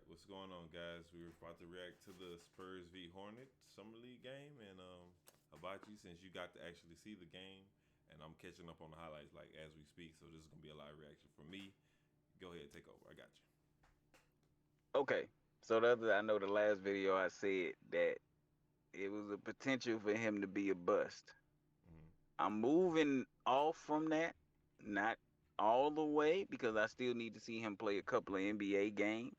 what's going on, guys? We were about to react to the Spurs v Hornets Summer League game, and Hibachi, since you got to actually see the game, and I'm catching up on the highlights like as we speak, so this is gonna be a live reaction from me. Go ahead, take over. I got you. Okay. So I know the last video I said that it was a potential for him to be a bust. Hmm. I'm moving off from that, not all the way because I still need to see him play a couple of NBA games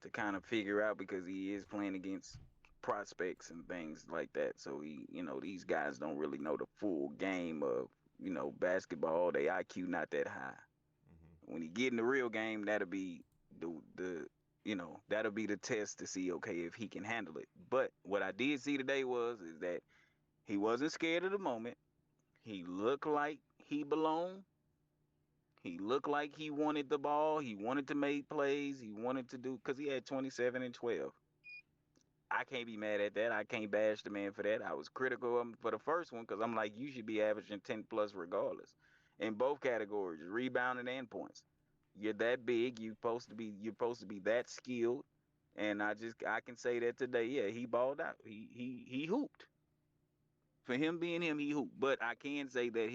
to kind of figure out because he is playing against prospects and things like that. So these guys don't really know the full game of, basketball. They IQ not that high. Hmm. When he get in the real game, that'll be the test to see if he can handle it. But what I did see today is that he wasn't scared of the moment. He looked like he belonged. He looked like he wanted the ball. He wanted to make plays. He wanted to do because he had 27 and 12. I can't be mad at that. I can't bash the man for that. I was critical of him for the first one because I'm like, you should be averaging 10 plus regardless in both categories, rebounding and points. You're that big. You're supposed to be that skilled. And I can say that today. Yeah, he balled out. He hooped. For him being him, he hooped. But I can say that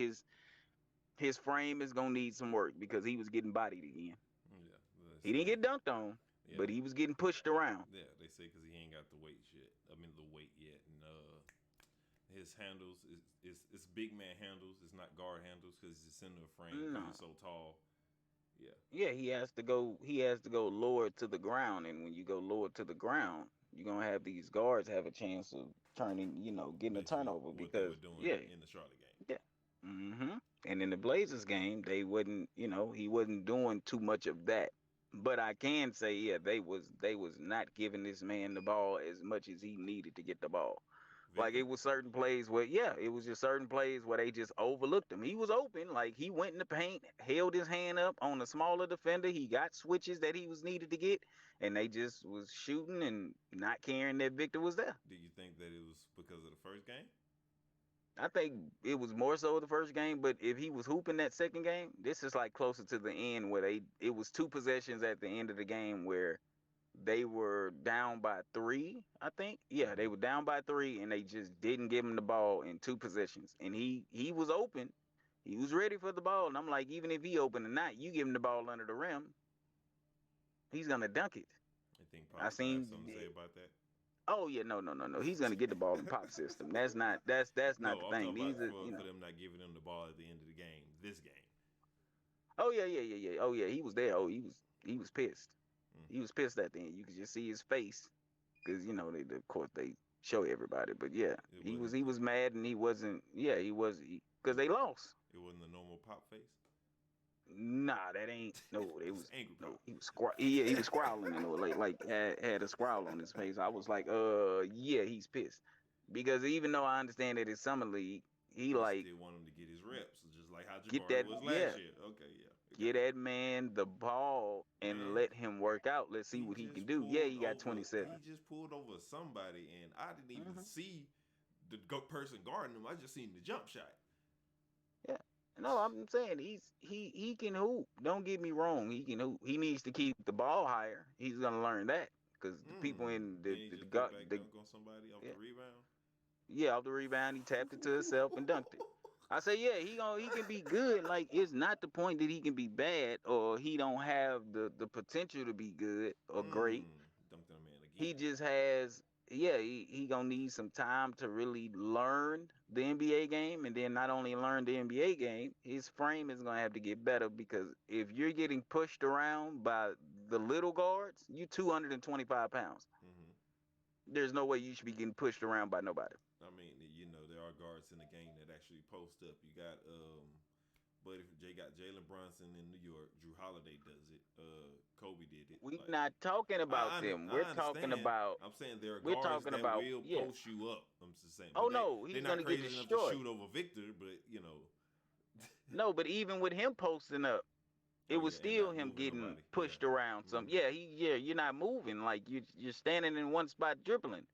his frame is gonna need some work because he was getting bodied again. Yeah, they He didn't say. get dunked on, Yeah, but he was getting pushed around. yeah, they say because he ain't got the weight shit. I mean, the weight yet, and his handles is big man handles. It's not guard handles because he's center of frame because No. he's so tall. Yeah, Yeah, he has to go lower to the ground, and when you go lower to the ground, you're gonna have these guards have a chance of getting a basically turnover what they were because doing yeah, in the Charlotte game. yeah. And in the Blazers game, he wasn't doing too much of that. But I can say, yeah, they was not giving this man the ball as much as he needed to get the ball. Like it Victor. was certain plays where, yeah, it was just certain plays where they just overlooked him. He was open, like he went in the paint, held his hand up on a smaller defender. He got switches that he was needed to get, and they just was shooting and not caring that Victor was there. Do you think that it was because of the first game? I think it was more so the first game, but if he was hooping that second game, this is like closer to the end where it was two possessions at the end of the game where they were down by three, I think. Yeah, they Mm-hmm. were down by three and they just didn't give him the ball in two possessions. And he was open. He was ready for the ball. And I'm like, even if he open or not, you give him the ball under the rim, he's gonna dunk it. I think I Pop's gonna have something to say seen about that. oh yeah, no. He's gonna get the ball in pop system. That's not the No, I'm thing. talking These about are, for them not giving them the ball at the end of the game. This game. oh yeah. Oh yeah, he was there. Oh, he was pissed. Mm. He was pissed at the end. You could just see his face because of course they show everybody. But yeah, It he was wasn't. he was mad and he wasn't. Yeah, he was because they lost. It wasn't the normal Pop face. Nah, that ain't no. It It's was angry no. Pop. He was scowling and like had a scowl on his face. I was like, yeah, he's pissed because even though I understand that it's summer league, he You like still want him to get his reps, just like how get Jabari that was last yeah. year. Okay, yeah, I Get got you. that man the ball and Man, let him work out. Let's see he what he can just do. Yeah, pulled he got over. He 27. just pulled over somebody, and I didn't even hmm see the person guarding him. I just seen the jump shot. Yeah. No, I'm saying he can hoop. Don't get me wrong. He can hoop. He needs to keep the ball higher. He's gonna learn that because the people in Then he just put back dunk on somebody off the yeah, rebound. yeah, off the rebound, he tapped it to himself and dunked it. I say, yeah, he can be good. Like it's not the point that he can be bad or he don't have the potential to be good or great. Dunked on a man He again. just has, yeah, he gonna need some time to really learn the NBA game, and then not only learn the NBA game, his frame is gonna have to get better because if you're getting pushed around by the little guards, you 225 pounds. Hmm. There's no way you should be getting pushed around by nobody. I mean, there are guards in the game that actually post up. You got but if Jay got Jalen Brunson in New York, Drew Holiday does it. Kobe did it. We're Like not talking about them. I understand. I'm saying there are We're guards talking that about, will yeah. post you up. I'm just saying, Oh but no, they're he's not gonna get crazy enough to destroyed. shoot over Victor. But No, but even with him posting up, it oh was yeah, and still not him moving getting nobody. Yeah. pushed around some. Hmm. Yeah, you're not moving. Like you're standing in one spot dribbling.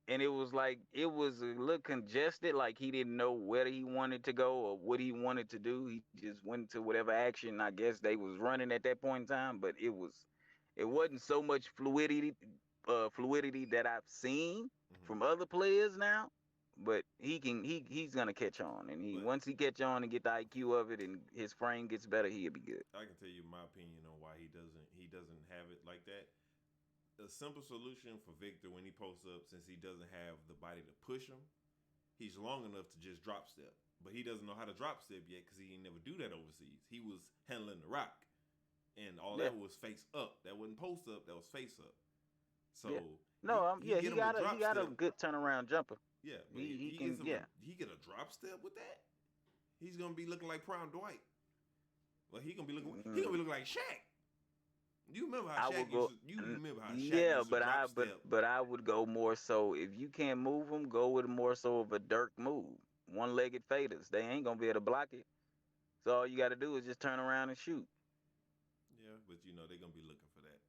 And it was like it was a little congested, like he didn't know where he wanted to go or what he wanted to do. He just went to whatever action I guess they was running at that point in time. But It wasn't so much fluidity that I've seen Hmm. from other players now, but he's gonna catch on, and But once he catch on and get the IQ of it, and his frame gets better, he'll be good. I can tell you my opinion on why he doesn't have it like that. A simple solution for Victor when he posts up, since he doesn't have the body to push him, he's long enough to just drop step. But he doesn't know how to drop step yet because he ain't never do that overseas. He was handling the rock, and all Yeah, that was face up. That wasn't post up. That was face up. yeah. So No, he yeah, get him a he drop got a step. good turnaround jumper. Yeah, but if He he gets can, him yeah. he get a drop step with that, he's gonna be looking like Prime Dwight. Like he gonna Mm, be looking like Shaq. You remember how I would Shaq used go. to you remember how Shaq Yeah, used to drop step. but I would go more so if you can't move them, go with more so of a Dirk move, one-legged faders. They ain't gonna be able to block it. So all you got to do is just turn around and shoot. Yeah, but they're gonna be looking for that.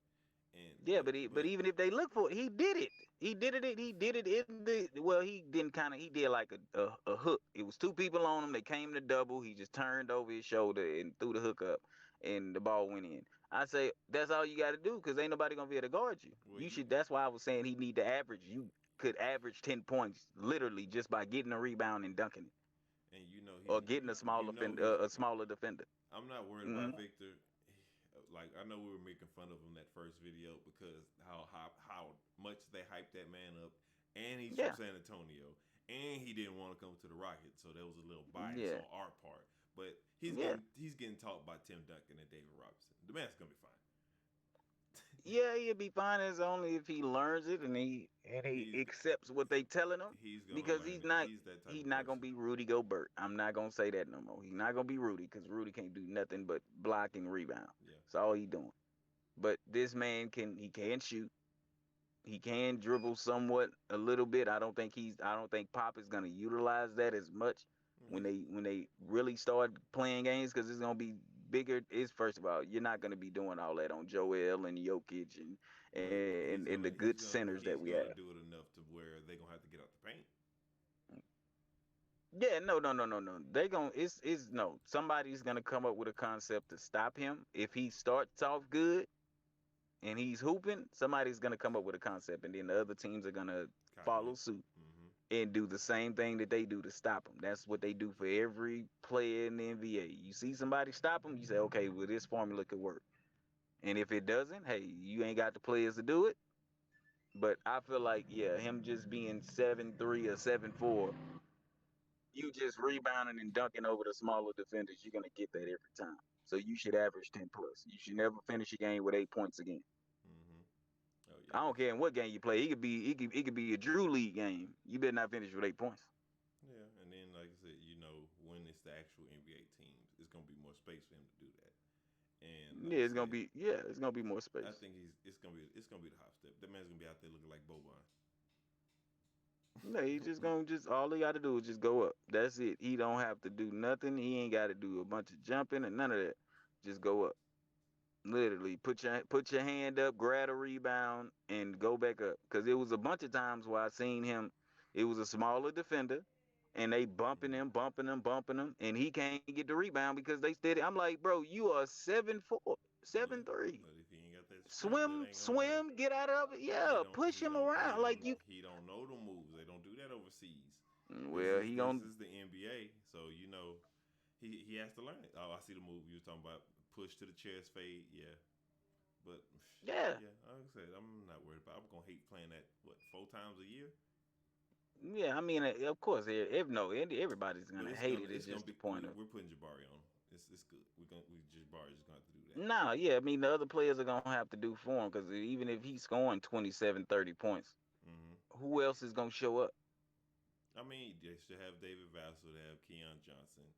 And Yeah, but but even if they look for it, he did it. He did it. He did it in the well. He didn't kind of. He did like a hook. It was two people on him. They came to double. He just turned over his shoulder and threw the hook up, and the ball went in. I say that's all you got to do because ain't nobody gonna be able to guard you. well You you should. That's why I was saying he need to average. You could average 10 points literally just by getting a rebound and dunking it, and or getting a a smaller defender. I'm not worried Hmm. about Victor. Like I know we were making fun of him that first video because how much they hyped that man up, and he's from Yeah, San Antonio, and he didn't want to come to the Rockets, so there was a little bias yeah, on our part. But yeah. he's getting taught by Tim Duncan and David Robinson. The man's gonna be fine. Yeah, he'll be fine as only if he learns it and he he's accepts what they telling him. he's gonna Because learn it. He's that type he's of not gonna person. be Rudy Gobert. I'm not gonna say that no more. He's not gonna be Rudy because Rudy can't do nothing but block and rebound. Yeah. That's all he doing. But this man can shoot. He can dribble somewhat a little bit. I don't think Pop is gonna utilize that as much when He's they really start playing games because it's gonna be bigger. Is first of all, you're not gonna be doing all that on Joel and Jokic but and the good centers that we he's have. gonna do it enough to where they're gonna have to get out the paint. Yeah, no. They gon' it's no. Somebody's gonna come up with a concept to stop him. If he starts off good and he's hooping, somebody's gonna come up with a concept, and then the other teams are gonna Copy follow it. suit Hmm. and do the same thing that they do to stop him. That's what they do for every player in the NBA. You see somebody stop him, you say, okay, well this formula could work. And if it doesn't, hey, you ain't got the players to do it. But I feel like, yeah, him just being 7'3" or 7'4", you just rebounding and dunking over the smaller defenders, you're gonna get that every time. So you should average 10 plus. You should never finish a game with 8 points again. Hmm. Oh I yeah, don't care in what game you play. It could be a Drew League game. You better not finish with 8 points. yeah. And then like I said, when it's the actual NBA teams, it's gonna be more space for him to do that. And like I said, It's gonna be more I space. think it's gonna be the hop step. That man's gonna be out there looking like Boban. No, he just gonna just all he got to do is just go up. That's it. He don't have to do nothing. He ain't got to do a bunch of jumping and none of that. Just go up. Literally, put your hand up, grab a rebound, and go back up. Cause it was a bunch of times where I seen him. It was a smaller defender, and they bumping him, and he can't get the rebound because they steady. I'm like, bro, you are 7'4", Yeah, 7'3". but if he ain't got that strength, that Swim, ain't gonna matter. swim, get out of it. He Yeah, don't. push He him don't. He around like don't. you. He don't know the moves. They don't do that overseas. This Well, is he this on. is the NBA, so he has to learn it. Oh, I see the move you were talking about. Push to the chest fade. Yeah, but Yeah, yeah, like I said, I'm not worried about. I'm gonna hate playing that 4 times a year. yeah. I mean, of course, if no, everybody's But gonna hate it. it's It's gonna just the be point of. we're putting Jabari on him. It's good. We Jabari just gonna have to do that. Nah, yeah. I mean, the other players are gonna have to do for him because even if he's scoring 27, 30 points, Hmm. who else is gonna show up? I mean, they should have David Vassell. They have Keon Johnson,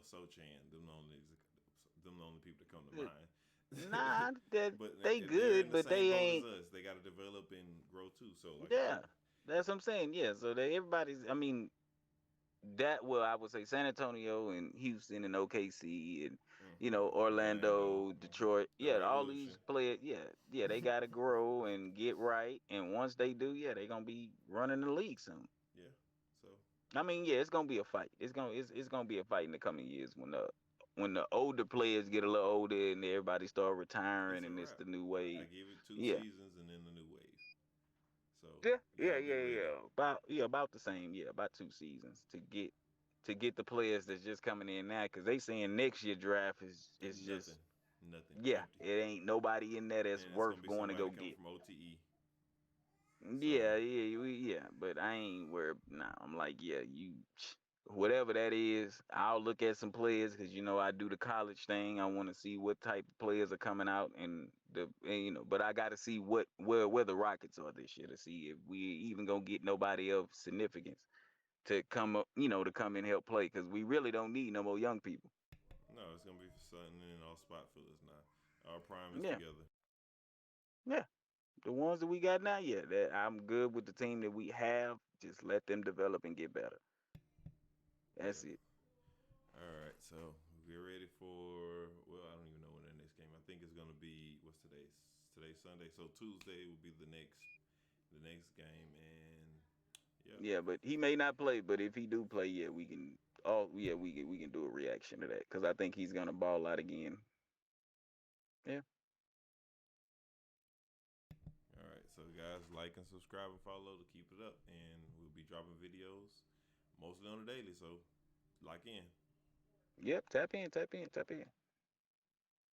Sochan. Them the only people that come to Uh, mind. Nah, that But they they're in good, the but same they boat as ain't. us. They got to develop and grow too. So, like I Yeah, said, that's what I'm saying. Yeah, so everybody's. I mean, that well, I would say San Antonio and Houston and OKC and Orlando, Orlando, Detroit. the Yeah, all Revolution. these players. Yeah, they got to grow and get right. And once they do, yeah, they gonna be running the league soon. Yeah. So, I mean, yeah, it's gonna be a fight. It's gonna be a fight in the coming years when when the older players get a little older and everybody start retiring It's a and it's wrap. the new I wave. give it two Yeah. seasons and then the new wave. So Yeah, yeah, y'all be yeah, ready. yeah. About the same. Yeah, about 2 seasons to get the players that's just coming in now, because they saying next year draft is Nothing, just nothing, yeah, empty. it ain't nobody in there that's And it's gonna worth be going to somebody go coming get. from OTE. So Yeah, yeah. But I ain't worried. Nah, I'm like, yeah, whatever that is, I'll look at some players because I do the college thing. I want to see what type of players are coming out and but I got to see where the Rockets are this year to see if we even gonna get nobody of significance to come up, to come and help play because we really don't need no more young people. no, it's gonna be for Sutton and all spot fillers now. Our prime is Yeah, together. yeah. The ones that we got now, yeah, that I'm good with the team that we have. Just let them develop and get better. That's Yeah. it. All right. So get ready for. Well, I don't even know when the next game. I think it's gonna be what's today's today's Sunday. So Tuesday will be the next game, and yep. Yeah, but he may not play. But if he do play, yeah, we can. Oh, yeah, we can do a reaction to that because I think he's gonna ball out again. Yeah. All right. So guys, like and subscribe and follow to keep it up, and we'll be dropping videos mostly on the daily. So lock in. Yep. Tap in. Tap in. Tap in.